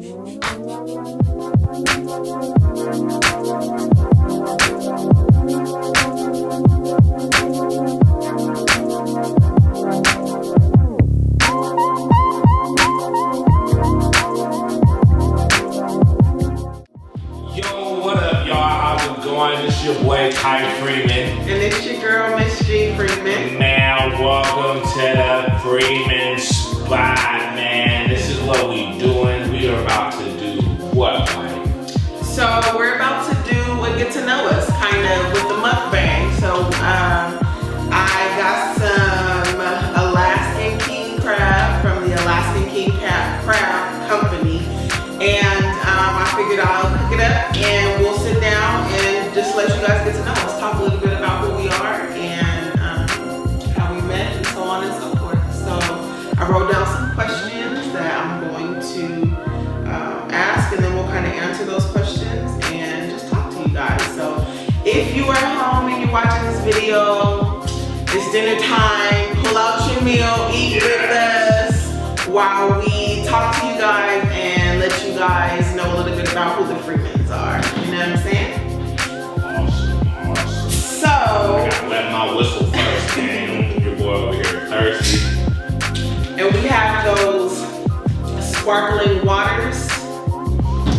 It's your boy Ty Freeman. And it's your girl Miss G Freeman. Now welcome to the Freeman Spot, man. This is what we doing. We are about to do what, Mike? So we're about to do a get to know us kind of with the mukbang. So I got some Alaskan king crab from the Alaskan king crab company, and I figured I'll cook it up and we'll sit down and just let you guys get to know us, talk a little bit about who we are and how we met and so on and so forth. So I wrote down some questions that I'm going to ask, and then we'll kind of answer those questions and just talk to you guys. So if you are at home and you're watching this video, it's dinner time, pull out your meal, eat with us while we talk to you guys and let you guys know a little bit about who the Freemans are. You know what I'm saying? So, I gotta let my whistle first, man. Your boy over here thirsty. And we have those sparkling waters.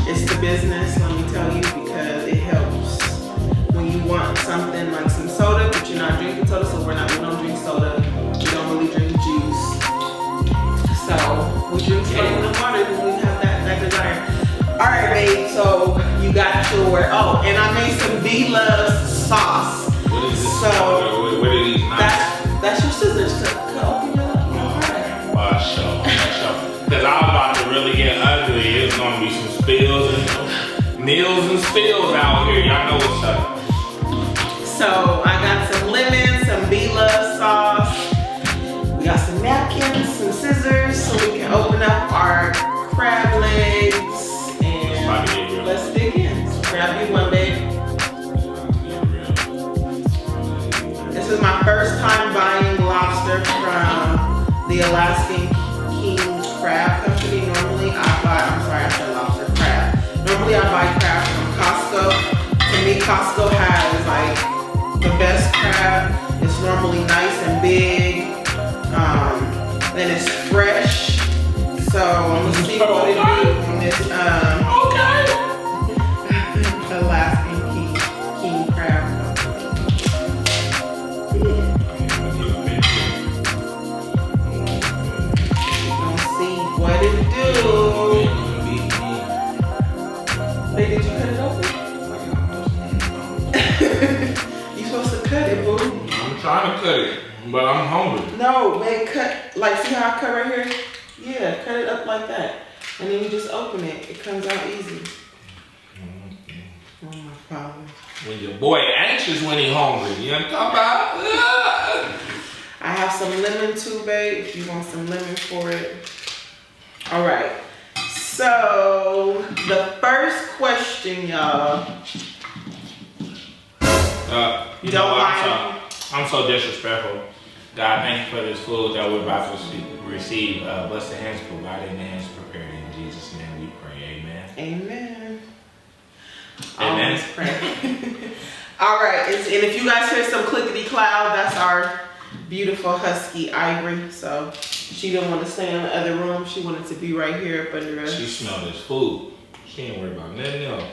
It's the business, let me tell you, because it helps when you want something like some soda, but you're not drinking soda, so we don't drink soda. We don't really drink juice. So we drink sparkling water when we have that desire. All right, babe, so you got your, and I made some B-Love sauce. What is this? So, what are these knives? That's your scissors to cut open your For sure. Because I was about to really get ugly. There's gonna be some spills and meals and spills out here. Y'all know what's up. So I got some lemon, some B-Love sauce. We got some napkins, some scissors, so we can open up our crab legs. And let's dig in. So grab you one, babe. This is my first time buying lobster from the Alaskan king crab company. Normally I said lobster, crab. Normally I buy crab from Costco. To me, Costco has like the best crab. It's normally nice and big, and it's fresh. So I'm gonna see what it do on this Alaskan king crab. What did it do? Hey, did you cut it open? You supposed to cut it, boo. I'm trying to cut it, but I'm hungry. No, man, cut, like, see how I cut right here? Yeah, cut it up like that. And then you just open it. It comes out easy. Oh, my father. When your boy anxious when he hungry, you know what I'm talking about? I have some lemon too, babe, if you want some lemon for it. All right, so the first question, y'all. You know what? I'm so disrespectful. God, thank you for this food that we're about to receive. Bless the hands provided and the hands prepared. In Jesus' name we pray. Amen. Amen. Amen. Pray. All right, and if you guys hear some clickety cloud, that's our beautiful husky Ivory. So she didn't want to stay in the other room. She wanted to be right here up under us. She smelled this food. She ain't worried about nothing else.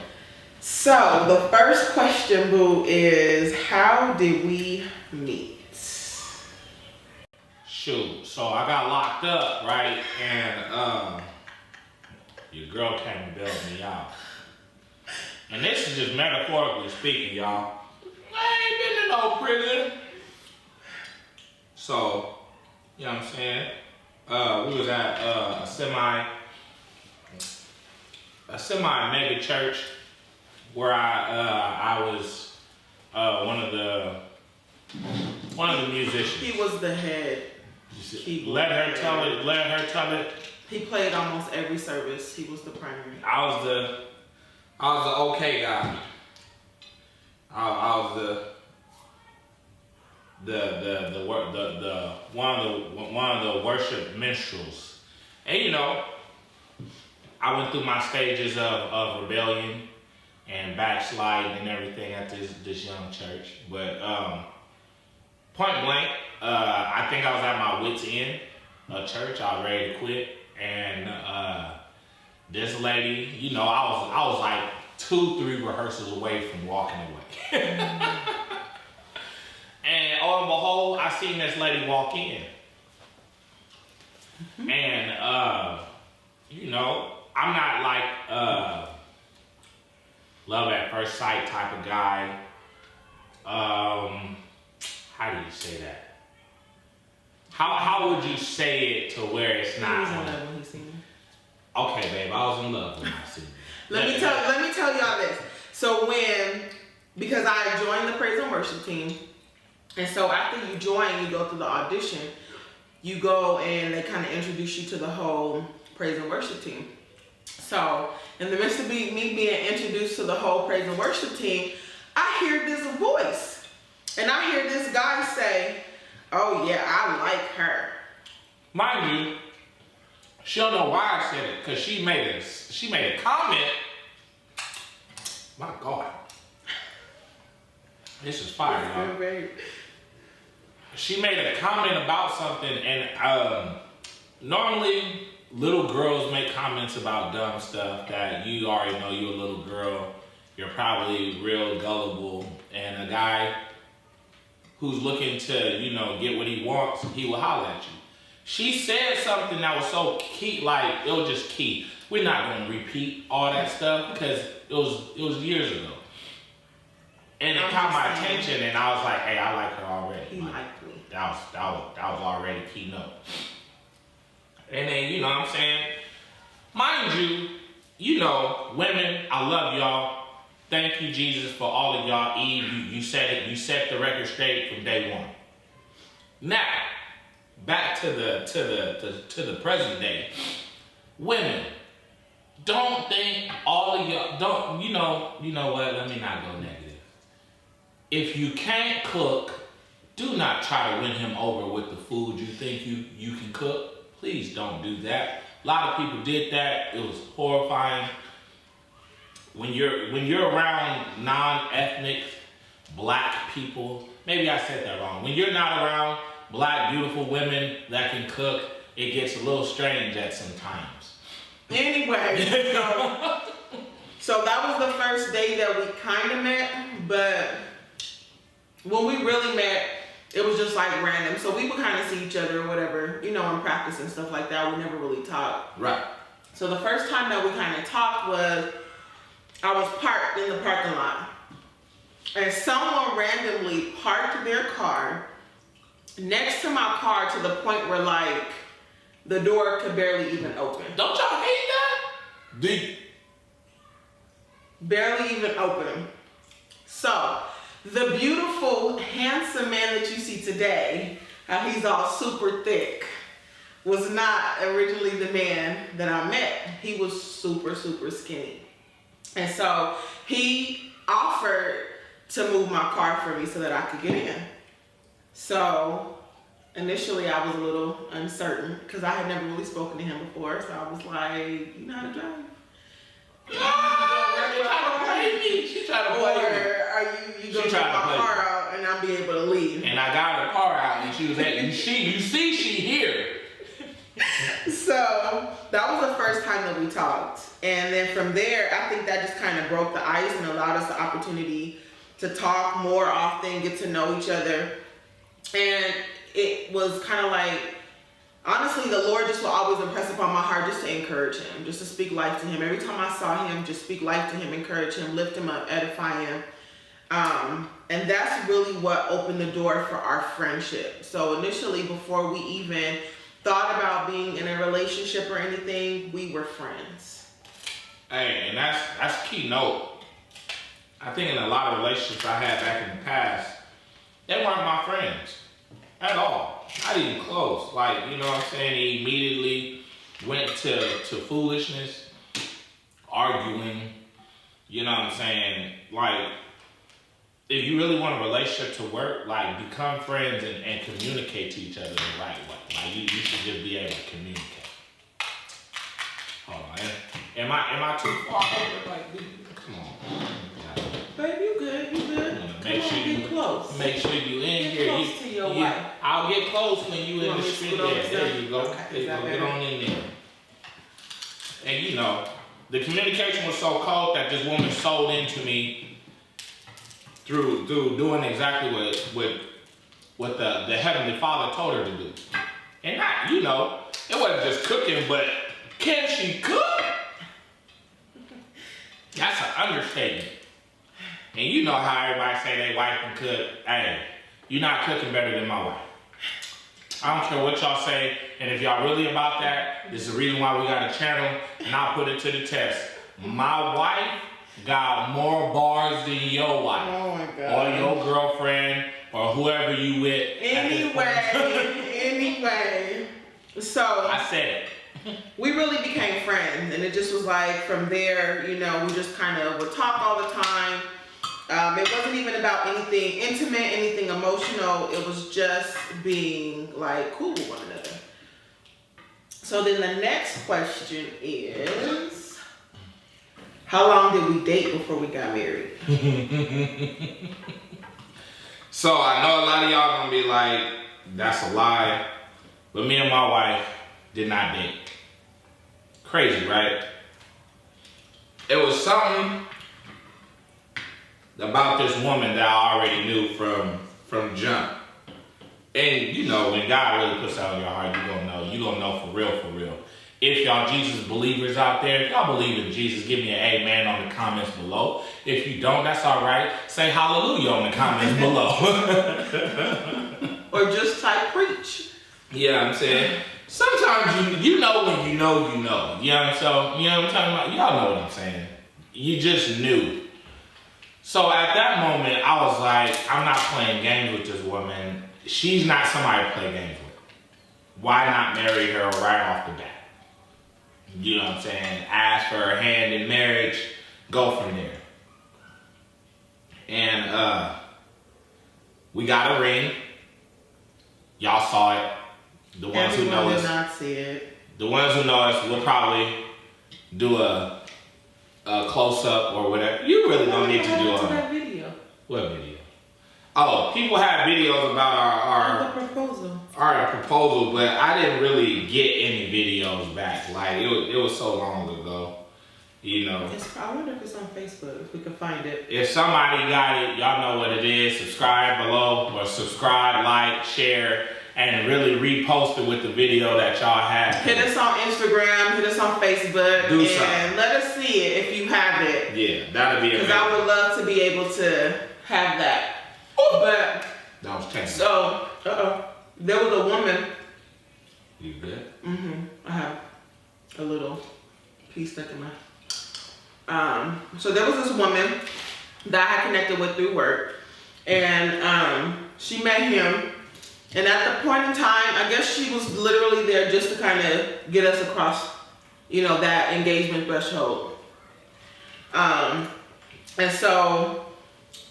So the first question, boo, is how did we meet? Shoot, so I got locked up, right? And your girl came and bailed me out. And this is just metaphorically speaking, y'all. I ain't been in no prison. So, you know what I'm saying? We was at a semi mega church where I was one of the musicians. He was the head. Let her tell it. He played almost every service. He was the primary. I was the okay guy. I was the one of the worship minstrels. And you know, I went through my stages of rebellion and backsliding and everything at this young church. But point blank, I think I was at my wit's end of church. I was ready to quit. And this lady, you know, I was like 2-3 rehearsals away from walking away. And lo and behold, I seen this lady walk in. And, you know, I'm not like love at first sight type of guy. How do you say that? How would you say it to where it's not? He was in love when he seen me. Okay, babe, I was in love when I seen you. Let me tell y'all this. So because I joined the praise and worship team, and so after you join, you go through the audition. You go and they kind of introduce you to the whole praise and worship team. So in the midst of me being introduced to the whole praise and worship team, I hear this voice, and I hear this guy say, "Oh yeah, I like her." Mind you, she don't know why I said it, because she made a comment. My God. This is fire, y'all. She made a comment about something, and normally little girls make comments about dumb stuff that you already know you're a little girl. You're probably real gullible, and a guy who's looking to, you know, get what he wants, he will holler at you. She said something that was so key, like, it was just key. We're not going to repeat all that stuff because it was years ago. And it caught my attention, and I was like, hey, I like her already. He liked me. That was already keynote. And then, you know what I'm saying? Mind you, you know, women, I love y'all. Thank you, Jesus, for all of y'all. Eve, you said it. You set the record straight from day one. Now, back to the present day. Women, don't think all of y'all, don't, you know what, let me not go negative. If you can't cook, do not try to win him over with the food you think you can cook. Please don't do that. A lot of people did that. It was horrifying. When you're around non-ethnic black people, maybe I said that wrong. When you're not around black, beautiful women that can cook, it gets a little strange at some times. Anyway, so that was the first day that we kind of met, but when we really met, it was just like random. So we would kind of see each other or whatever, you know, in practice and stuff like that. We never really talked. Right. So the first time that we kind of talked was, I was parked in the parking lot, and someone randomly parked their car next to my car to the point where, like, the door could barely even open. Don't y'all hate that? Barely even open. So, the beautiful, handsome man that you see today, how he's all super thick, was not originally the man that I met. He was super, super skinny. And so he offered to move my car for me so that I could get in. So initially I was a little uncertain because I had never really spoken to him before. So I was like, you know how to drive? She tried to play me. She tried to play me. Or are you gonna get my car out and I'll be able to leave? And I got her car out and she was at you see she here. So that was the first time that we talked. And then from there, I think that just kind of broke the ice and allowed us the opportunity to talk more often, get to know each other. And it was kind of like, honestly, the Lord just will always impress upon my heart just to encourage him, just to speak life to him. Every time I saw him, just speak life to him, encourage him, lift him up, edify him. And that's really what opened the door for our friendship. So initially, before we even thought about being in a relationship or anything, we were friends. Hey, and that's key note. I think in a lot of relationships I had back in the past, they weren't my friends at all. Not even close. Like, you know what I'm saying? They immediately went to foolishness, arguing. You know what I'm saying? Like, if you really want a relationship to work, like, become friends and communicate to each other the right way. Like, you should just be able to communicate. Hold on. Am I too far over? Like, come on. Babe, you good? You good? Get close. Make sure you in get here. Close to your wife. I'll get close when you in the street. There you go. Okay, There you go. Get on in there. And you know, the communication was so cold that this woman sold into me through doing exactly what the Heavenly Father told her to do. And not, you know, it wasn't just cooking, but can she cook? That's an understatement. And you know how everybody say they wife can cook. Hey, you're not cooking better than my wife. I don't care what y'all say, and if y'all really about that, this is the reason why we got a channel, and I'll put it to the test. My wife got more bars than your wife. Oh my God. Or your girlfriend, or whoever you with. Anyway. So I said it. We really became friends, and it just was like from there, you know, we just kind of would talk all the time. It wasn't even about anything intimate, anything emotional. It was just being like cool with one another. So then the next question is, how long did we date before we got married? So I know a lot of y'all gonna be like, that's a lie. But me and my wife did not date. Crazy, right? It was something about this woman that I already knew from jump. And you know, when God really puts out in your heart, you gonna know. You gonna know for real, for real. If y'all Jesus believers out there, if y'all believe in Jesus, give me an amen on the comments below. If you don't, that's all right. Say hallelujah on the comments below. Or just type preach. Yeah, I'm saying. Sometimes you know when you know you know. You know what I'm saying? You know what I'm talking about? Y'all know what I'm saying. You just knew. So at that moment, I was like, I'm not playing games with this woman. She's not somebody to play games with. Why not marry her right off the bat? You know what I'm saying? Ask for her hand in marriage, go from there. And we got a ring. Y'all saw it. The ones who know us did not see it. The ones who know us will probably do a close up or whatever. You really don't need to do that video. What video? Oh, people have videos about the proposal. Our proposal, but I didn't really get any videos back. Like it was so long ago. You know. I wonder if it's on Facebook, if we can find it. If somebody got it, y'all know what it is. Subscribe below, or subscribe, like, share, and really repost it with the video that y'all have. Hit us on Instagram, hit us on Facebook, and let us see it if you have it. Yeah, that'd be amazing. Because I would love to be able to have that. Ooh. But that was tense. So, there was a woman. You good? I have a little piece stuck in my. So there was this woman that I had connected with through work, and she met him. And at the point in time, I guess she was literally there just to kind of get us across, you know, that engagement threshold. And so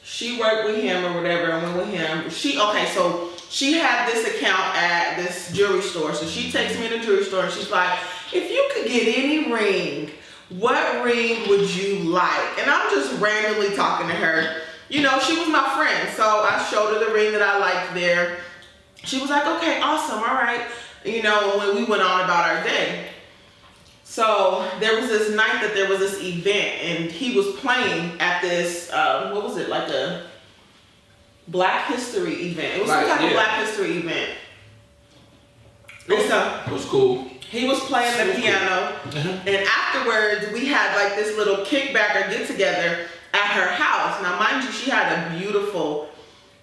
she worked with him or whatever and went with him. So she had this account at this jewelry store. So she takes me to the jewelry store and she's like, if you could get any ring, what ring would you like? And I'm just randomly talking to her. You know, she was my friend. So I showed her the ring that I liked there. She was like, okay, awesome, all right. You know, when we went on about our day. So there was this night that there was this event and he was playing at this, what was it, like a Black History event. It was some type of Black History event. It was cool. He was playing the piano, and afterwards we had like this little kickback or get together at her house. Now mind you, she had a beautiful,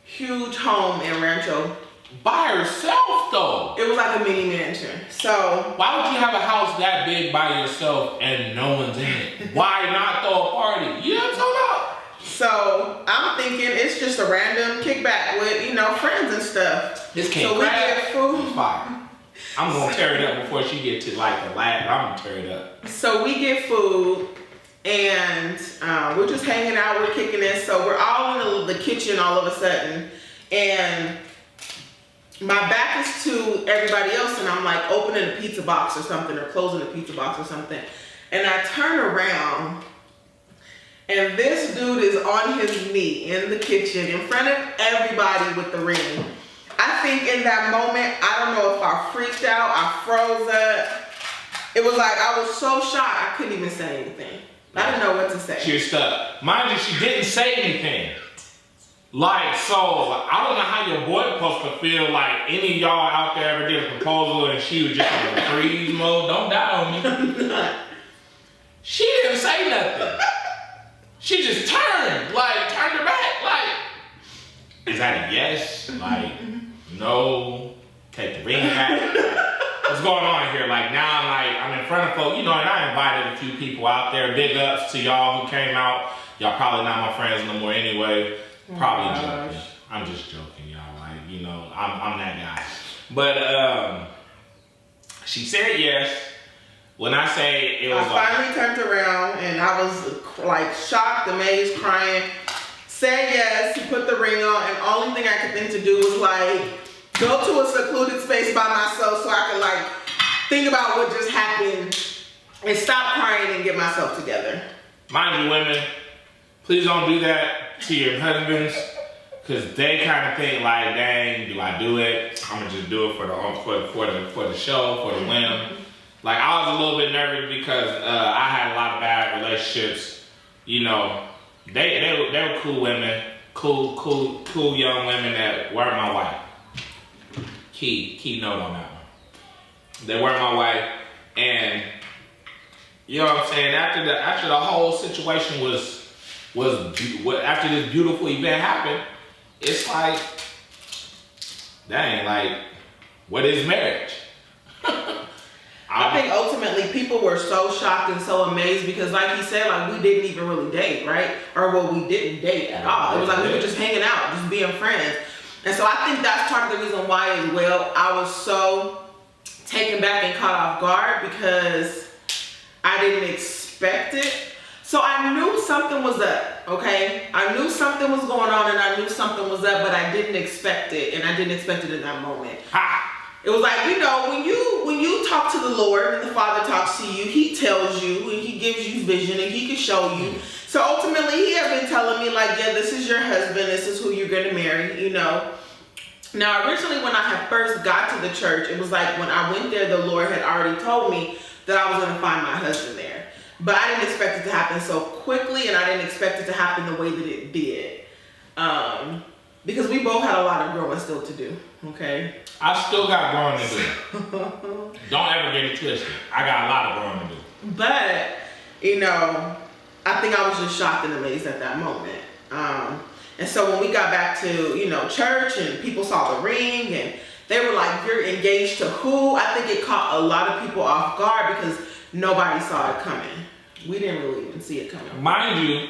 huge home in Rancho. By herself though. It was like a mini mansion. So why would you have a house that big by yourself and no one's in it? Why not throw a party? You know what I'm talking about? So I'm thinking it's just a random kickback with, you know, friends and stuff. This can't so we get food. Fire. I'm gonna tear it up before she get to like the lab. I'm gonna tear it up. So we get food and we're just hanging out, we're kicking it. So we're all in the kitchen all of a sudden. And my back is to everybody else and I'm like opening a pizza box or something or closing a pizza box or something. And I turn around, and this dude is on his knee in the kitchen in front of everybody with the ring. I think in that moment, I don't know if I freaked out, I froze up. It was like I was so shocked, I couldn't even say anything. I didn't know what to say. She was stuck. Mind you, she didn't say anything. Like, so, I don't know how your boy supposed to feel like any of y'all out there ever did a proposal and she was just in a freeze mode. Don't die on me. She didn't say nothing. She just turned her back. Like, is that a yes? Like, no. Take the ring back. What's going on here? Like, now I'm in front of folks, and I invited a few people out there. Big ups to y'all who came out. Y'all probably not my friends no more anyway. Probably joking. I'm just joking, y'all. Like, I'm that guy. But she said yes. When I say it was, I finally turned around and I was like shocked, amazed, crying. Said yes. He put the ring on, and only thing I could think to do was like go to a secluded space by myself so I could like think about what just happened and stop crying and get myself together. Mind you, women, please don't do that to your husbands, because they kind of think like, dang, do I do it? I'm gonna just do it for the show, for the whim. Like, I was a little bit nervous because I had a lot of bad relationships. They were cool women, cool young women that weren't my wife. Key note on that one. They weren't my wife, and you know what I'm saying. After the whole situation was after this beautiful event happened, it's like, dang, like, what is marriage? I think ultimately people were so shocked and so amazed because, like he said, like we didn't even really date, right? Or well, we didn't date at all. It was like we were just hanging out, just being friends. And so I think that's part of the reason why as well I was so taken back and caught off guard because I didn't expect it. So I knew something was up, okay? I knew something was going on and I knew something was up, but I didn't expect it, and I didn't expect it in that moment. It was like, when you talk to the Lord and the Father talks to you, He tells you and He gives you vision and He can show you. So ultimately, He had been telling me like, yeah, this is your husband, this is who you're gonna marry, Now, originally when I had first got to the church, it was like when I went there, the Lord had already told me that I was gonna find my husband there. But I didn't expect it to happen so quickly, and I didn't expect it to happen the way that it did. Because we both had a lot of growing still to do, okay? I still got growing to do. Don't ever get it twisted. I got a lot of growing to do. But, I think I was just shocked and amazed at that moment. And so when we got back to, church and people saw the ring and they were like, you're engaged to who? I think it caught a lot of people off guard because nobody saw it coming. We didn't really even see it coming. Mind you,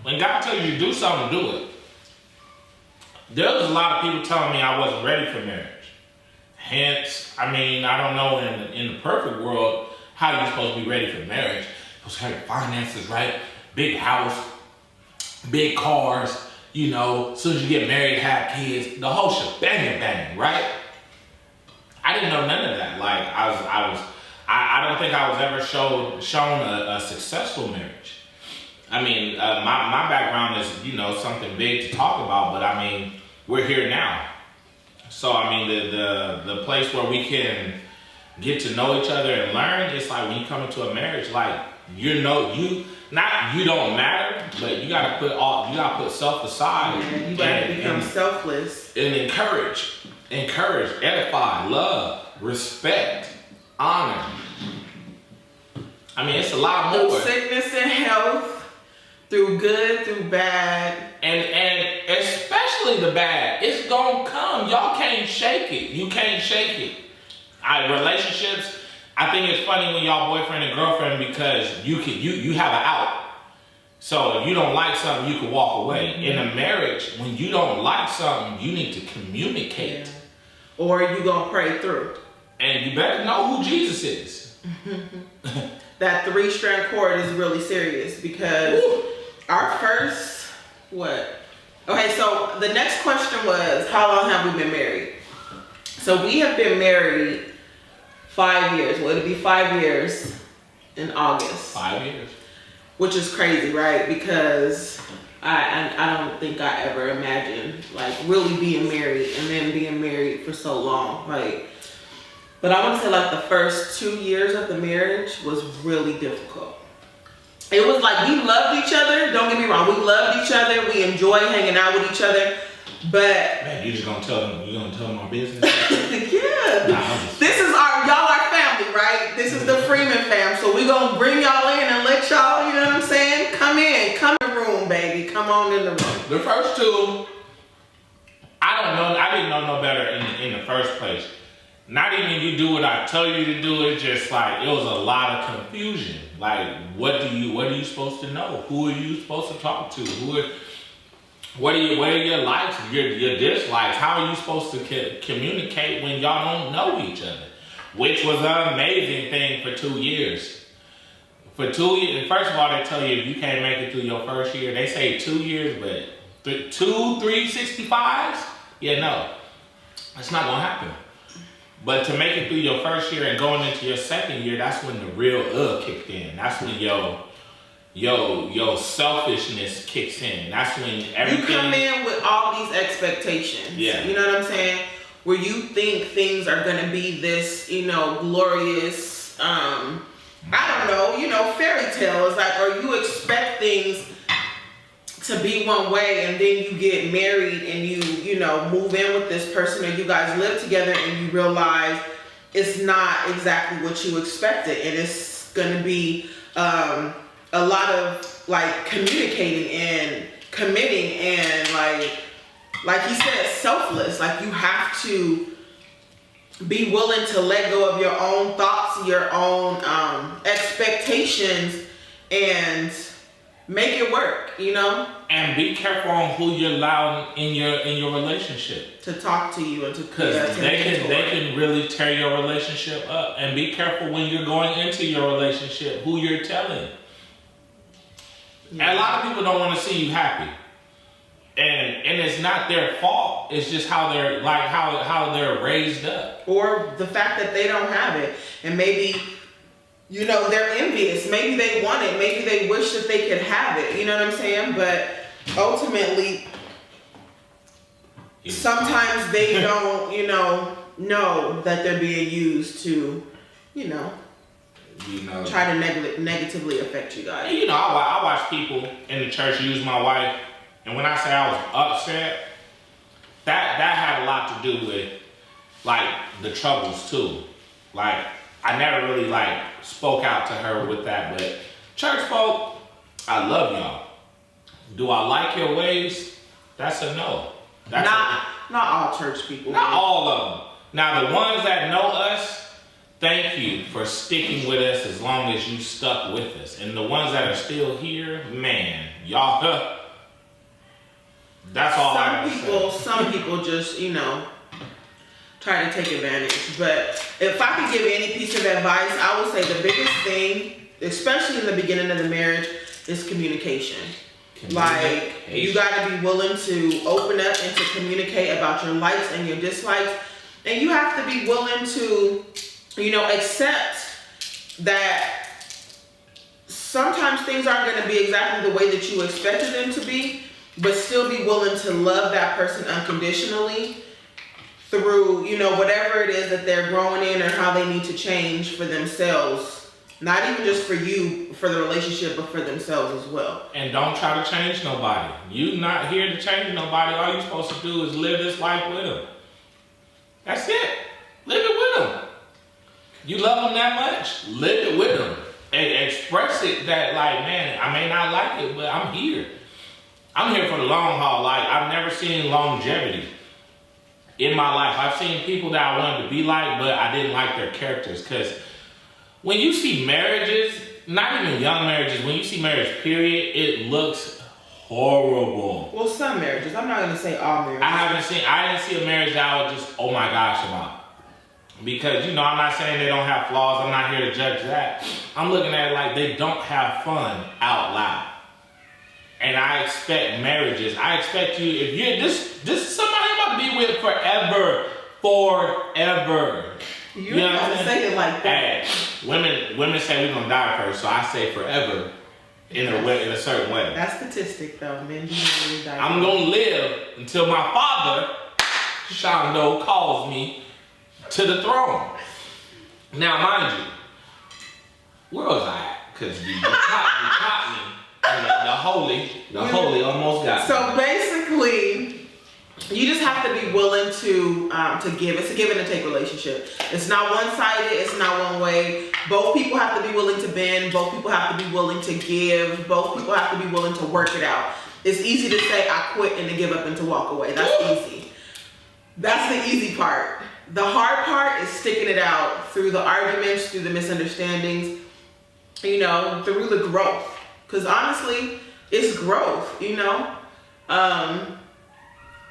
when God tells you to do something, do it. There was a lot of people telling me I wasn't ready for marriage. Hence, I don't know in the perfect world how you're supposed to be ready for marriage. You're supposed to have your finances right, big house, big cars, as soon as you get married, have kids, the whole shebang, right? I didn't know none of that. Like I don't think I was ever shown a successful marriage. My background is, something big to talk about, but we're here now. So, the place where we can get to know each other and learn, it's like when you come into a marriage, like, you don't matter, but you gotta put self aside. Yeah, you gotta become selfless. And encourage, edify, love, respect, honor. It's a lot more. Through sickness and health. Through good, through bad. And especially the bad. It's gonna come. Y'all can't shake it. You can't shake it. Relationships, I think it's funny when y'all boyfriend and girlfriend because you have an out. So if you don't like something, you can walk away. Mm-hmm. In a marriage, when you don't like something, you need to communicate. Yeah. Or you gonna pray through. And you better know who Jesus is. That 3-strand cord is really serious because our first, Okay, so the next question was, how long have we been married? So we have been married 5 years. Well, it'll be 5 years in August. 5 years. Which is crazy, right? Because I don't think I ever imagined like really being married and then being married for so long. Like, but I want to say like the first 2 years of the marriage was really difficult. It was like we loved each other. Don't get me wrong. We loved each other. We enjoyed hanging out with each other. But man, you just gonna tell them? You gonna tell them our business? Yeah. This is y'all are family, right? This is the Freeman fam. So we gonna bring y'all in and let y'all, you know what I'm saying? Come in the room, baby. Come on in the room. The first two, I don't know. I didn't know no better in the first place. Not even you do what I tell you to do. It's just like it was a lot of confusion. Like, what are you supposed to know? Who are you supposed to talk to? What are your likes, your dislikes? How are you supposed to communicate when y'all don't know each other? Which was an amazing thing for 2 years. For 2 years, first of all, they tell you if you can't make it through your first year, they say 2 years, but 2 365s? Yeah, no. It's not going to happen. But to make it through your first year and going into your second year, that's when the real kicked in. That's when your selfishness kicks in. That's when everything... You come in with all these expectations. Yeah. You know what I'm saying? Where you think things are going to be this, glorious, I don't know, fairy tales. Like, or you expect things to be one way and then you get married and you move in with this person or you guys live together and you realize it's not exactly what you expected. And it's going to be... a lot of like communicating and committing and like he said, selfless. Like you have to be willing to let go of your own thoughts, your own expectations, and make it work. And be careful on who you're allowing in your relationship to talk to you and to because they can really tear your relationship up. And be careful when you're going into your relationship who you're telling. Yeah. And a lot of people don't want to see you happy, and it's not their fault. It's just how they're how they're raised up, or the fact that they don't have it, and maybe they're envious. Maybe they want it. Maybe they wish that they could have it. You know what I'm saying? But ultimately, sometimes they don't know that they're being used to try to negatively affect you guys. And, I watch people in the church use my wife, and when I say I was upset, that had a lot to do with like the troubles too. Like I never really spoke out to her with that, but church folk, I love y'all. Do I like your ways? That's a no. That's not all church people. Not all of them. Now the ones that know us, thank you for sticking with us as long as you stuck with us. And the ones that are still here, man, y'all, that's all I gotta say. Some people just, try to take advantage. But if I could give any piece of advice, I would say the biggest thing, especially in the beginning of the marriage, is communication. Like, you gotta be willing to open up and to communicate about your likes and your dislikes. And you have to be willing to accept that sometimes things aren't going to be exactly the way that you expected them to be, but still be willing to love that person unconditionally through, whatever it is that they're growing in or how they need to change for themselves. Not even just for you, for the relationship, but for themselves as well. And don't try to change nobody. You're not here to change nobody. All you're supposed to do is live this life with them. That's it. Live it with them. You love them that much? Live it with them. And express it that man, I may not like it, but I'm here. I'm here for the long haul. I've never seen longevity in my life. I've seen people that I wanted to be like, but I didn't like their characters. Because when you see marriages, not even young marriages, when you see marriage, period, it looks horrible. Well, some marriages. I'm not going to say all marriages. I didn't see a marriage that I would just, oh my gosh, about. Because, I'm not saying they don't have flaws. I'm not here to judge that. I'm looking at it like they don't have fun out loud. And I expect marriages. I expect you, if you're this is somebody I'm about to be with forever. You don't have to say it like that. Hey, women say we're gonna die first, so I say forever in a certain way. That's statistic though. Men do not really die. I'm gonna live until my father, Shondo, calls me to the throne. Now, mind you, where was I at? Because you caught me. And the holy almost got me. So basically, you just have to be willing to give. It's a give and take relationship. It's not one-sided. It's not one way. Both people have to be willing to bend. Both people have to be willing to give. Both people have to be willing to work it out. It's easy to say I quit and to give up and to walk away. That's easy. That's the easy part. The hard part is sticking it out through the arguments, through the misunderstandings, through the growth. Because honestly, it's growth,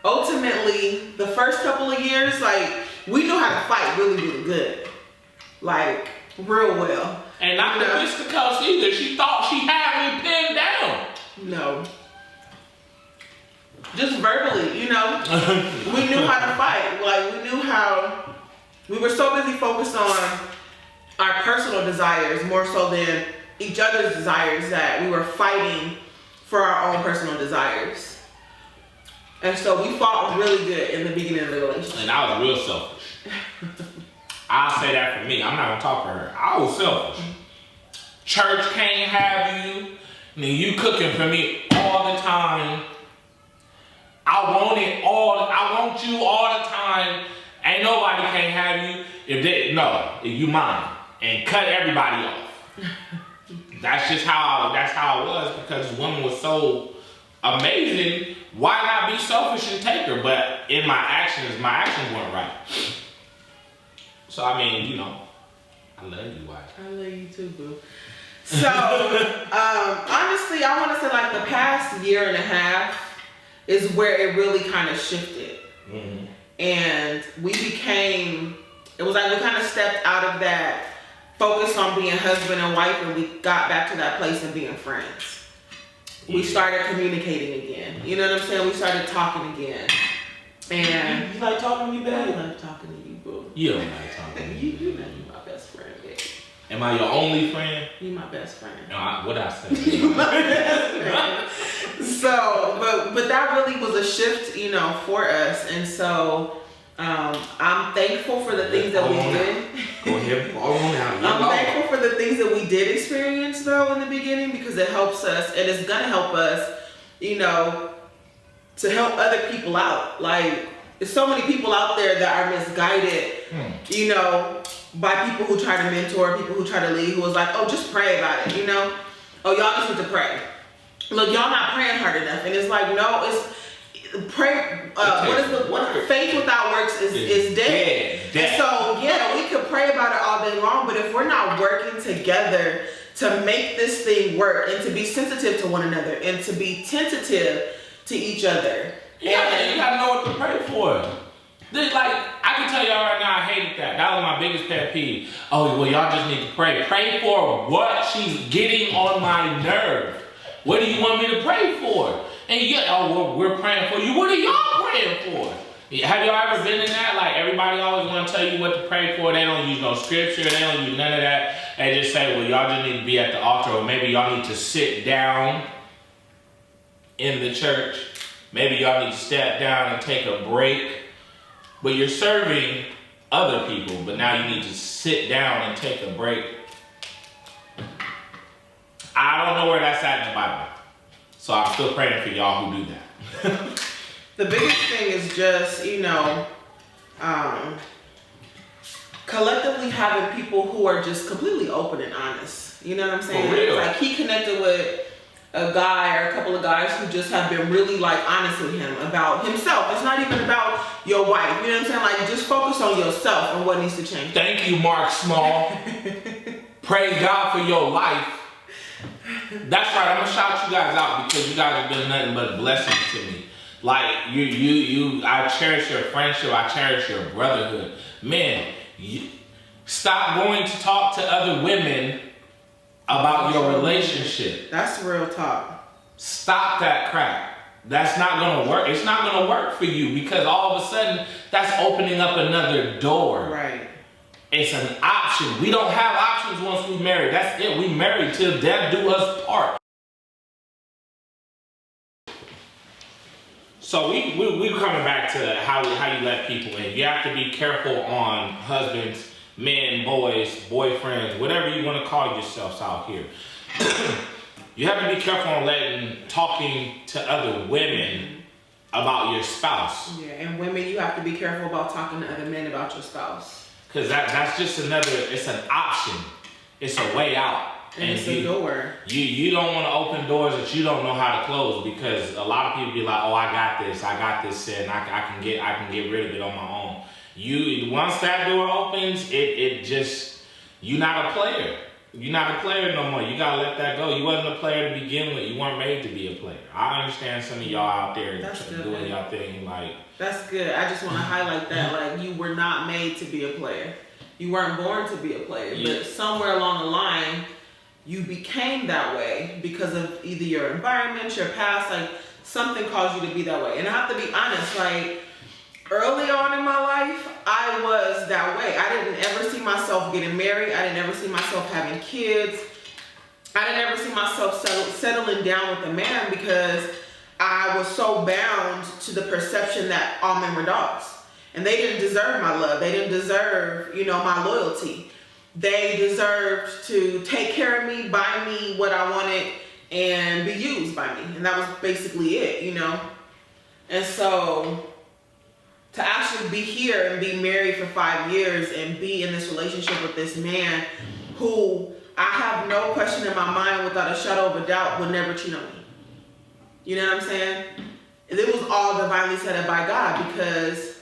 Ultimately, the first couple of years, we knew how to fight really, really good. Real well. And not the fisticuffs either. She thought she had me pinned down. No. Just verbally, we knew how to fight. We knew how. We were so busy focused on our personal desires more so than each other's desires that we were fighting for our own personal desires. And so we fought really good in the beginning of the relationship. And I was real selfish. I'll say that for me. I'm not gonna talk for her. I was selfish. Church can't have you. And you cooking for me all the time. I want you all the time. Ain't nobody can have you if you mine. And cut everybody off. That's how it was because this woman was so amazing. Why not be selfish and take her? But in my actions weren't right. So I mean, I love you, wife. I love you too, boo. So honestly, I want to say the past year and a half is where it really kind of shifted. Mm-hmm. And it was we kind of stepped out of that focus on being husband and wife and we got back to that place of being friends. Yeah. We started communicating again. You know what I'm saying? We started talking again. And you like talking to me, babe? I love talking to you, boo. You don't like talking to me. You know you're my best friend, babe. Am I your only friend? You're my best friend. No, what I say? You're my best friend. So, but that really was a shift, for us. And so I'm thankful for the things that we did. Go ahead, fall on out. I'm thankful for the things that we did experience though in the beginning because it helps us and it's gonna help us, to help other people out. There's so many people out there that are misguided, by people who try to mentor, people who try to lead, who was oh, just pray about it, Oh, y'all just need to pray. Look, y'all not praying hard enough. And it's no, it's pray. Faith without works is dead. And so, we could pray about it all day long, but if we're not working together to make this thing work and to be sensitive to one another and to be tentative to each other. Yeah, you gotta know what to pray for. I can tell y'all right now, I hated that. That was my biggest pet peeve. Oh, well, y'all just need to pray. Pray for what she's getting on my nerve. What do you want me to pray for? And we're praying for you. What are y'all praying for? Have y'all ever been in that? Everybody always want to tell you what to pray for. They don't use no scripture. They don't use none of that. They just say, well, y'all just need to be at the altar, or maybe y'all need to sit down in the church. Maybe y'all need to step down and take a break. But you're serving other people, but now you need to sit down and take a break. I don't know where that's at in the Bible. So I'm still praying for y'all who do that. The biggest thing is just, collectively having people who are just completely open and honest. You know what I'm saying? For real. He connected with a guy or a couple of guys who just have been really honest with him about himself. It's not even about your wife. You know what I'm saying? Just focus on yourself and what needs to change. Thank you, Mark Small. Praise God for your life. That's right. I'm gonna shout you guys out because you guys have been nothing but blessings to me. I cherish your friendship. I cherish your brotherhood. Man, stop going to talk to other women about your relationship. That's real talk. Stop that crap. That's not gonna work. It's not gonna work for you because all of a sudden that's opening up another door. Right. It's an option. We don't have options once we marry. That's it. We married till death do us part. So we coming back to how you let people in. You have to be careful on husbands, men, boys, boyfriends, whatever you want to call yourselves out here. You have to be careful on talking to other women about your spouse. Yeah, and women, you have to be careful about talking to other men about your spouse. Because that's just it's an option. It's a way out. And it's a door. You don't want to open doors that you don't know how to close, because a lot of people be like, oh, I got this, and I can get rid of it on my own. Once that door opens, it just, you're not a player. You're not a player no more. You gotta let that go. You wasn't a player to begin with. You weren't made to be a player. I understand some of y'all out there doing y'all thing like. That's good. I just want to highlight that, like, you were not made to be a player. You weren't born to be a player, but somewhere along the line, you became that way because of either your environment, your past, like something caused you to be that way. And I have to be honest, like early on in my life, I was that way. I didn't ever see myself getting married. I didn't ever see myself having kids. I didn't ever see myself settling down with a man because I was so bound to the perception that all men were dogs. And they didn't deserve my love. They didn't deserve, my loyalty. They deserved to take care of me, buy me what I wanted, and be used by me. And that was basically it, And so to actually be here and be married for 5 years and be in this relationship with this man who I have no question in my mind without a shadow of a doubt would never cheat on me. You know what I'm saying? It was all divinely set up by God, because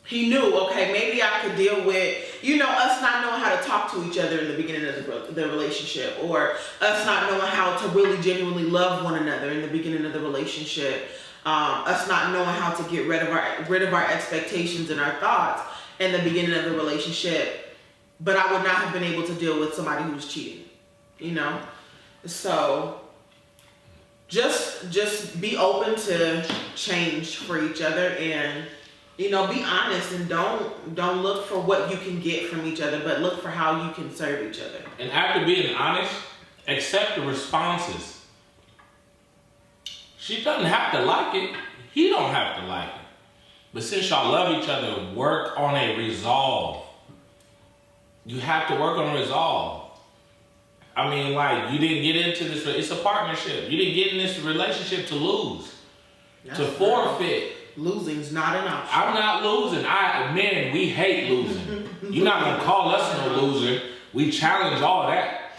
he knew, okay, maybe I could deal with, us not knowing how to talk to each other in the beginning of the relationship, or us not knowing how to really genuinely love one another in the beginning of the relationship, us not knowing how to get rid of our expectations and our thoughts in the beginning of the relationship. But I would not have been able to deal with somebody who was cheating, So just be open to change for each other, and be honest, and don't look for what you can get from each other, but look for how you can serve each other. And after being honest, accept the responses. She doesn't have to like it. He don't have to like it. But since y'all love each other, work on a resolve. You have to work on a resolve. I mean, like, you didn't get into this, it's a partnership. You didn't get in this relationship to lose, to forfeit. Losing's not an option. I'm not losing. Men, we hate losing. You're not gonna call us no loser. We challenge all that.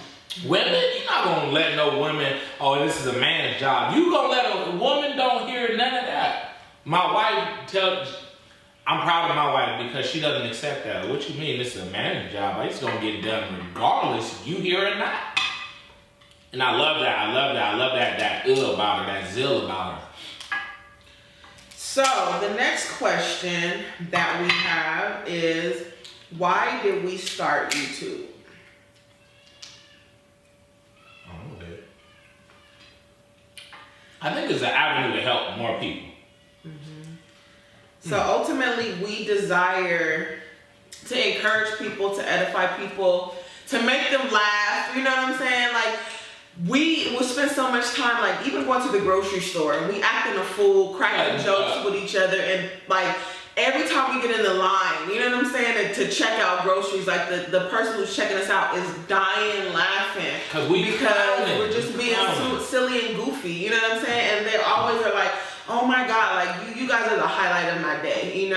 Women, you're not gonna let no women, oh, this is a man's job. You gonna let a woman don't hear none of that. My wife I'm proud of my wife because she doesn't accept that. What you mean this is a man's job? It's gonna get done regardless if you hear it or not. And I love that. I love that about her, that zeal about her. So the next question that we have is, why did we start YouTube? I think it's an avenue to help more people. Mm-hmm. So ultimately, we desire to encourage people, to edify people, to make them laugh. You know what I'm saying? Like, we will spend so much time, like, even going to the grocery store, and we acting a fool, cracking jokes with each other, and like every time we get in the line, you know what I'm saying, and to check out groceries, like the person who's checking us out is dying laughing because we're just being silly and goofy, you know what I'm saying, and they always are like, oh my God, like you guys are the highlight of my day,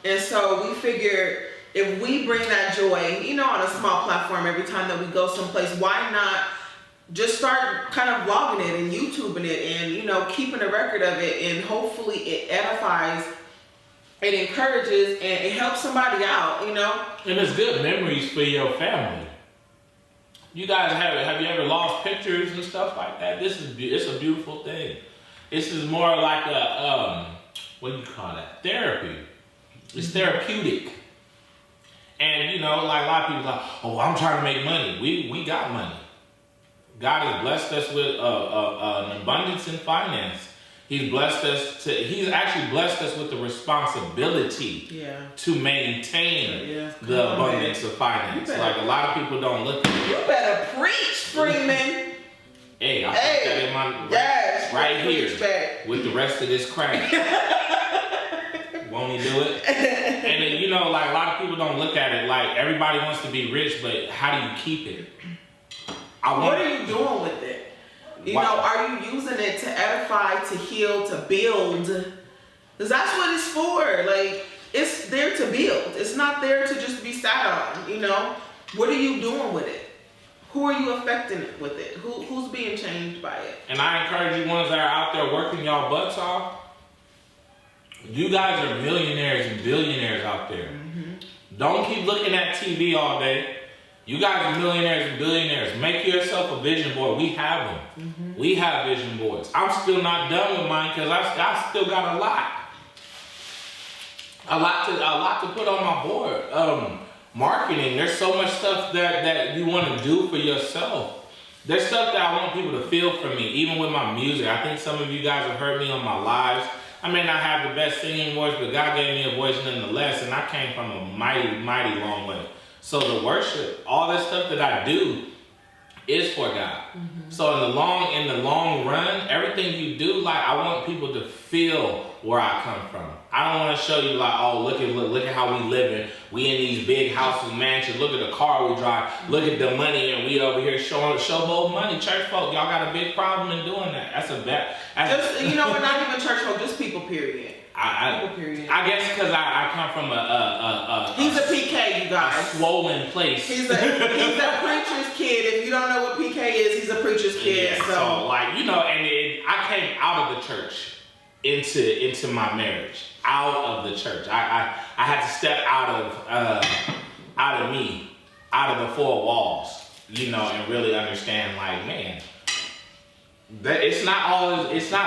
and so we figured if we bring that joy, on a small platform every time that we go someplace, why not just start kind of vlogging it and YouTubing it and, keeping a record of it, and hopefully it edifies, it encourages, and it helps somebody out, And it's good memories for your family. You guys have you ever lost pictures and stuff like that? It's a beautiful thing. This is more like a, what do you call that? Therapy. It's therapeutic. And, like a lot of people are like, oh, I'm trying to make money. We got money. God has blessed us with an abundance in finance. He's actually blessed us with the responsibility to maintain the abundance of finance. Like a lot of people don't look at it. You better preach, Freeman. Hey, I put that in my right here with the rest of this crap. Won't he do it? And then, you know, like a lot of people don't look at it like everybody wants to be rich, but how do you keep it? What are you doing with it? You know, are you using it to edify, to heal, to build? Because that's what it's for. Like, it's there to build. It's not there to just be sat on, you know? What are you doing with it? Who are you affecting it with it? Who's being changed by it? And I encourage you ones that are out there working y'all butts off. You guys are millionaires and billionaires out there. Don't keep looking at TV all day. You guys are millionaires and billionaires. Make yourself a vision board. We have them. We have vision boards. I'm still not done with mine because I still got a lot to put on my board. Marketing. There's so much stuff that you want to do for yourself. There's stuff that I want people to feel from me, even with my music. I think some of you guys have heard me on my lives. I may not have the best singing voice, but God gave me a voice nonetheless, and I came from a mighty, mighty long way. So the worship, all that stuff that I do is for God. So in the long run, everything you do, like I want people to feel where I come from. I don't want to show you like, oh, look at how we living. We in these big houses, mansions. Look at the car we drive. Look at the money, and we over here showboat money. Church folk, y'all got a big problem in doing that. That's a bad. You know, we're not even church folk, just people. Period. I guess because I come from he's a PK, you guys. A swollen place. He's a preacher's kid. If you don't know what PK is, he's a preacher's kid. Yeah, so like, you know, and I came out of the church into my marriage. Out of the church. I had to step out of me, out of the four walls, you know, and really understand like, man, that it's not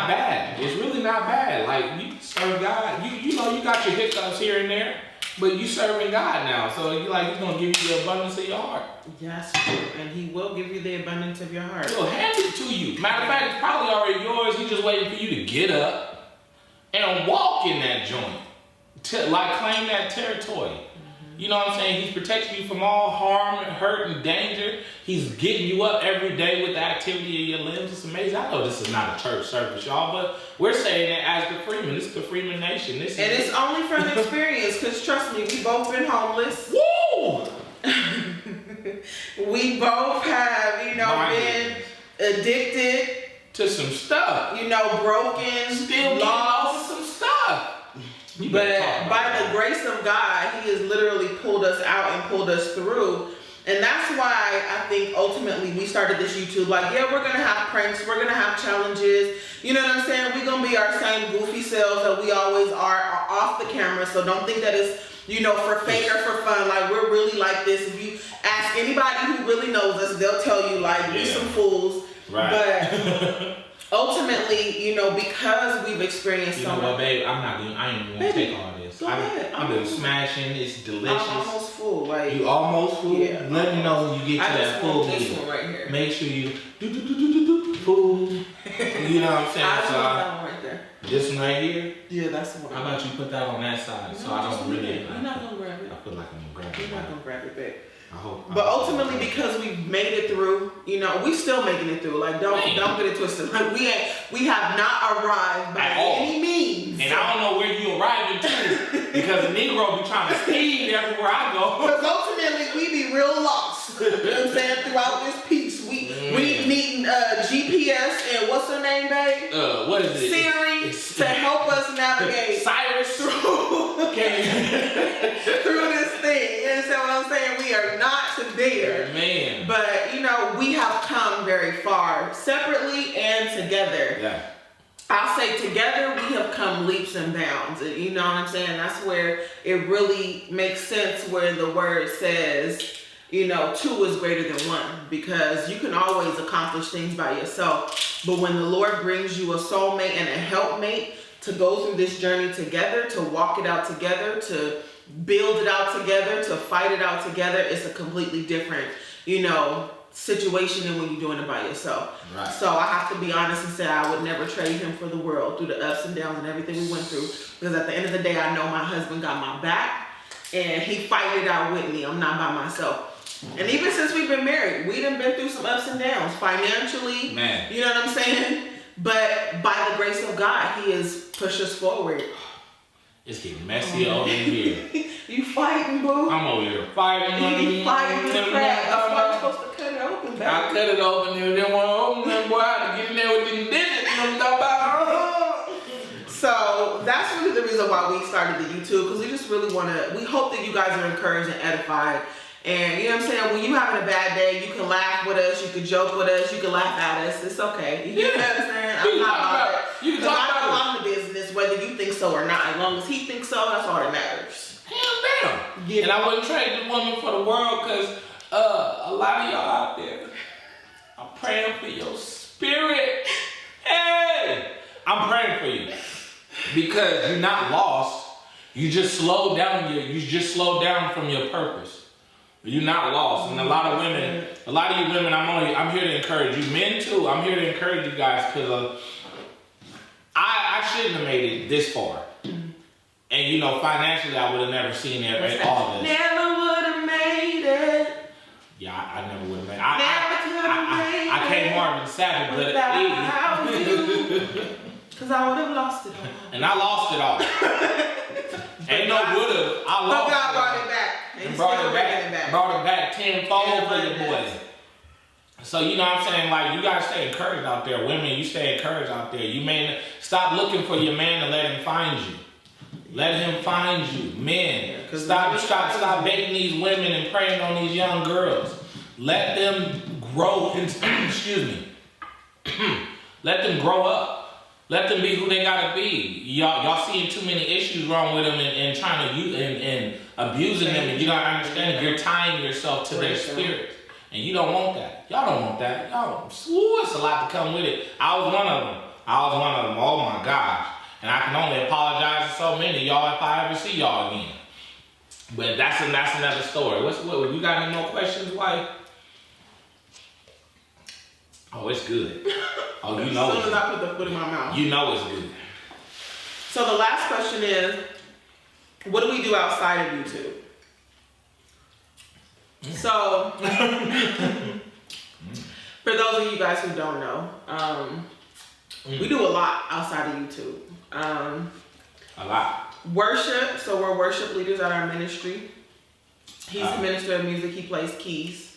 bad. It's really not bad. Like, you serve God. You know, you got your hiccups here and there, but you serving God now. So he's gonna give you the abundance of your heart. Yes, and he will give you the abundance of your heart. He'll hand it to you. Matter of fact, it's probably already yours. He's just waiting for you to get up and walk in that joint. Claim that territory. You know what I'm saying? He's protecting you from all harm, hurt, and danger. He's getting you up every day with the activity of your limbs. It's amazing. I know this is not a church service, y'all, but we're saying it as the Freeman. This is the Freeman Nation. It's only from experience, because trust me, we both been homeless. Woo! We both have, you know, been addicted to some stuff. You know, broken, still lost some stuff. But by the grace of God, he has literally pulled us out and pulled us through. And that's why I think ultimately we started this YouTube. Like, yeah, we're going to have pranks. We're going to have challenges. You know what I'm saying? We're going to be our same goofy selves that we always are off the camera. So don't think that it's, you know, for fake or for fun. Like, we're really like this. If you ask anybody who really knows us, they'll tell you, like, we're some fools. Right. But ultimately, you know, because we've experienced so much. You know what, babe? I ain't even gonna take all this. I've been smashing. It's delicious. I'm almost full. Like, you almost full? Yeah. Let me know when you get to that full this one right here. Make sure you full. You know what I'm saying? I want that one right there. This one right here? Yeah, that's the one. How about you put that on that side? So I don't really. You're not gonna grab it. I feel like I'm gonna grab it. You're not gonna grab it, babe. But ultimately, because we've made it through, you know, we still making it through. Like, don't get it twisted. Like, we have not arrived by any means. And I don't know where you arriving to, because the Negro be trying to speed everywhere I go. Because ultimately, we be real lost. You know what I'm saying? Throughout this piece, we need GPS and what's her name, babe? What is it? Siri to help us navigate Cyrus through this thing. You understand what I'm saying? We are not there. Man. But, you know, we have come very far, separately and together. Yeah. I'll say together we have come leaps and bounds. You know what I'm saying? That's where it really makes sense where the word says, you know, 2 is greater than 1, because you can always accomplish things by yourself. But when the Lord brings you a soulmate and a helpmate to go through this journey together, to walk it out together, to build it out together, to fight it out together, it's a completely different, you know, situation than when you're doing it by yourself. Right. So I have to be honest and say I would never trade him for the world through the ups and downs and everything we went through. Because at the end of the day, I know my husband got my back and he fight it out with me. I'm not by myself. And even since we've been married, we done been through some ups and downs financially. Man. You know what I'm saying? But by the grace of God, he has pushed us forward. It's getting messy over here. You fighting, boo? I'm over here fighting. You fighting the crap. That's why you're supposed to cut it open, baby. I cut it open and didn't want to open that boy. I had to get in there with them digits. You know what I'm talking about? So that's really the reason why we started the YouTube, because we just really want to, we hope that you guys are encouraged and edified. And you know what I'm saying? When you having a bad day, you can laugh with us, you can joke with us, you can laugh at us. It's okay. You know what I'm saying? I'm not bothered. You can talk about it. I'm the business, whether you think so or not. As long as he thinks so, that's all that matters. Hands down. And I wouldn't trade the woman for the world, because a lot of y'all out there, I'm praying for your spirit. Hey! I'm praying for you. Because you're not lost. You just slowed down from your purpose. You're not lost. And a lot of you women, I'm here to encourage you. Men too, I'm here to encourage you guys, because I shouldn't have made it this far. And you know, financially, I would have never seen all this. Never would have made it. Yeah, I never would have made it. I I can't Marvin Savage, but because I would have lost it all. And I lost it all. Ain't no would have. I lost but God it brought all. it back. And brought it back tenfold for your boys. So you know what I'm saying? Like, you gotta stay encouraged out there. Women, you stay encouraged out there. You may stop looking for your man and let him find you. Let him find you. Men, stop baiting these women and preying on these young girls. Let them grow excuse me. Let them grow up. Let them be who they gotta be. Y'all seeing too many issues wrong with them and trying to use and abusing them, and you don't understand. You're tying yourself to their spirit, and you don't want that. Y'all don't want that. Y'all, it's a lot to come with it. I was one of them. Oh my gosh, and I can only apologize to so many of y'all if I ever see y'all again. But that's another story. What you got any more questions, wife? Oh, it's good. Oh, you know. As soon as I put the foot in my mouth. You know it's good. So the last question is, what do we do outside of YouTube? So, for those of you guys who don't know, we do a lot outside of YouTube. A lot. Worship. So we're worship leaders at our ministry. He's a minister of music. He plays keys.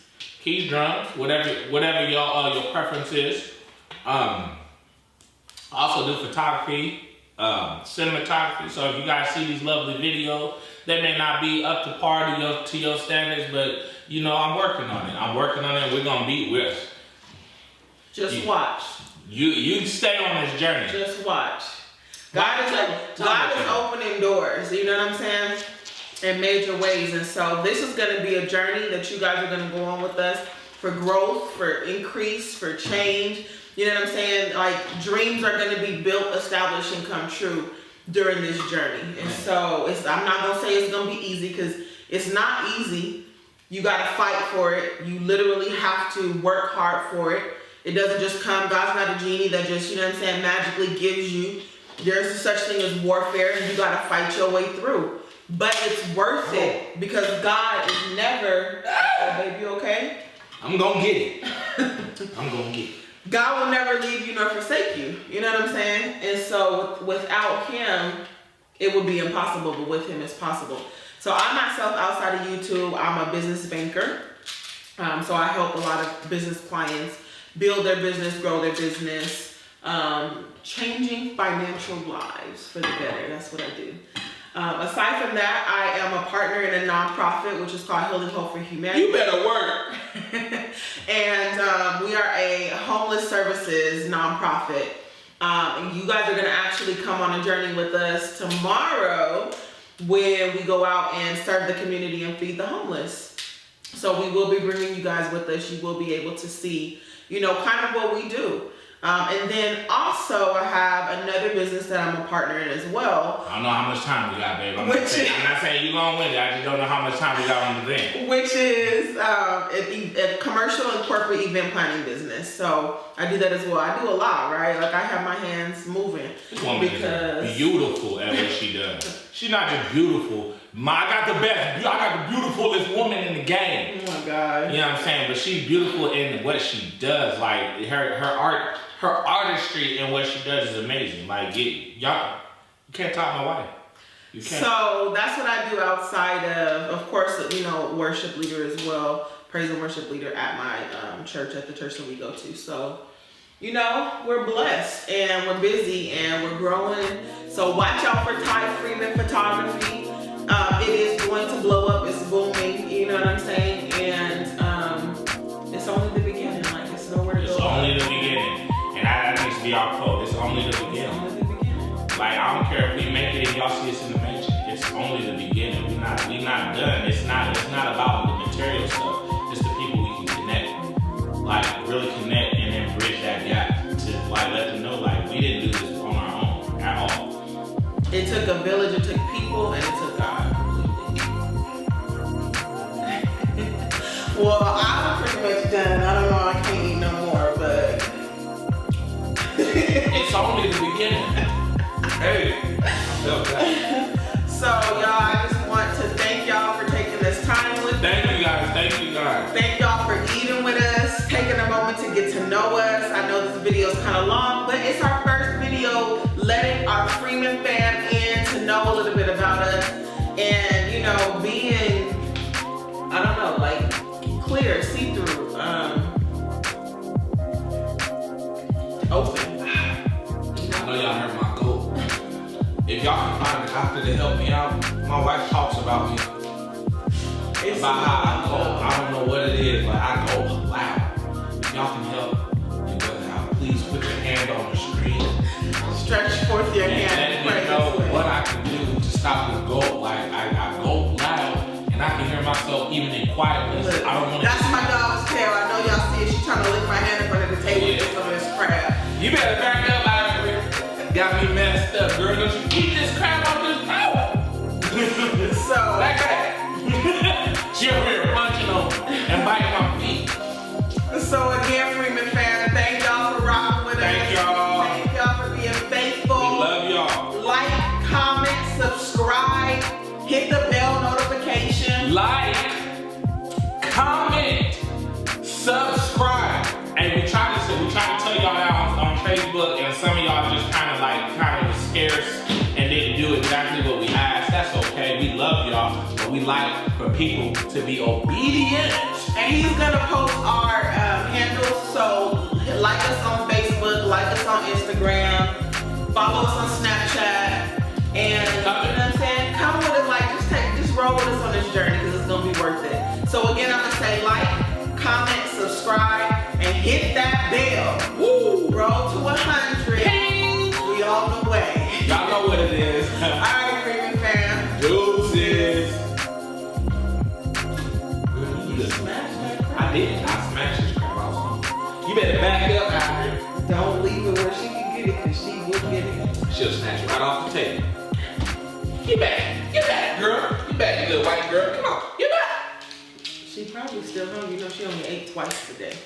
Keys, drums, whatever your preference is. Also do photography, cinematography. So if you guys see these lovely videos, they may not be up to par to your standards, but you know, I'm working on it. We're gonna be with. Just watch. You stay on this journey. Just watch. God is opening doors. You know what I'm saying? In major ways. And so this is going to be a journey that you guys are going to go on with us for growth, for increase, for change. You know what I'm saying? Like, dreams are going to be built, established, and come true during this journey. And so I'm not going to say it's going to be easy, because it's not easy. You got to fight for it. You literally have to work hard for it. It doesn't just come. God's not a genie that just, you know what I'm saying, magically gives you. There's such thing as warfare, and you got to fight your way through. But it's worth it, because God is never, oh baby, okay? I'm gonna get it. I'm gonna get it. God will never leave you nor forsake you. You know what I'm saying? And so without him, it would be impossible, but with him it's possible. So I myself, outside of YouTube, I'm a business banker. So I help a lot of business clients build their business, grow their business, changing financial lives for the better. That's what I do. Aside from that, I am a partner in a nonprofit, which is called Healing Hope for Humanity. You better work. And we are a homeless services nonprofit. And you guys are going to actually come on a journey with us tomorrow when we go out and serve the community and feed the homeless. So we will be bringing you guys with us. You will be able to see, you know, kind of what we do. And then also I have another business that I'm a partner in as well. I don't know how much time we got, babe. I'm not saying you long-winded. I just don't know how much time we got on the thing. Which is a commercial and corporate event planning business. So I do that as well. I do a lot, right? Like I have my hands moving. This woman is beautiful at what she does. She's not just beautiful. I got the beautifulest woman in the game. Oh my God. You know what I'm saying? But she's beautiful in what she does. Like her artistry and what she does is amazing. Like y'all, you can't top my wife. You can't. So that's what I do outside of course, you know, worship leader as well, praise and worship leader at my church, at the church that we go to. So, you know, we're blessed and we're busy and we're growing. So watch out for Ty Freeman Photography. It is going to blow up. It's booming. You know what I'm saying? And it's only the beginning. Like it's nowhere to go. It's only the beginning. And that needs to be our quote. It's only the beginning. Like I don't care if we make it and y'all see us in the making. It's only the beginning. We not done. It's not about the material stuff. It's the people we can connect. Like really connect and then bridge that gap to like let them know like we didn't do this on our own at all. It took a village, it took people, and it took God. Well, I'm pretty much done. I don't know, I can't eat no more, but it's only the beginning. Hey, I felt that. So y'all, I just want to thank y'all for taking this time with me. Thank you guys. Thank y'all for eating with us, taking a moment to get to know us. I know this video is kind of long, but it's our first video letting our Freeman fam in to know a little bit about us and, you know, being, I don't know, like clear, see-through, open. I know y'all heard my goal. If y'all can find a doctor to help me out, my wife talks about me. About how I go. I don't know what it is, but I go loud. If y'all can help me go loud, please put your hand on the screen. Stretch forth your hand. Let me know what I can do to stop the goal. Like I go loud and I can hear myself even in quiet places. I don't want to. That's my dog's tail. I know y'all see it. She's trying to lick my hand in front of the table with some of this crab. You better back up out here. Got me messed up, girl. Don't you eat this crab off this power? So like that. She over here punching on and biting my feet. So again, Freeman fam, thank y'all for rocking with us. Thank y'all. Thank y'all for being faithful. We love y'all. Like, comment, subscribe, hit the bell notification. Like, comment, subscribe. And we try to tell y'all out on Facebook, and some of y'all just kind of scarce and didn't do exactly what we asked. That's okay. We love y'all, but we like for people to be obedient. And he's gonna post our handles, so like us on Facebook, like us on Instagram, follow us on Snapchat, and you know what I'm saying? Come with us, like just roll with us on this journey because it's gonna be worth it. So again, I'm gonna say like, comment, subscribe, and hit that bell. Woo! Roll to 100. Ping! We on the way. Y'all know what it is. Alright, Freeman fam. Deuces. You smashed that crap. I did. I smashed this crap out. You better back up out here. Don't leave it where she can get it, because she will get it. She'll snatch it right off the table. Get back, girl. Get back, you little white girl. Come on, get back. She probably still hungry. You know, she only ate twice today.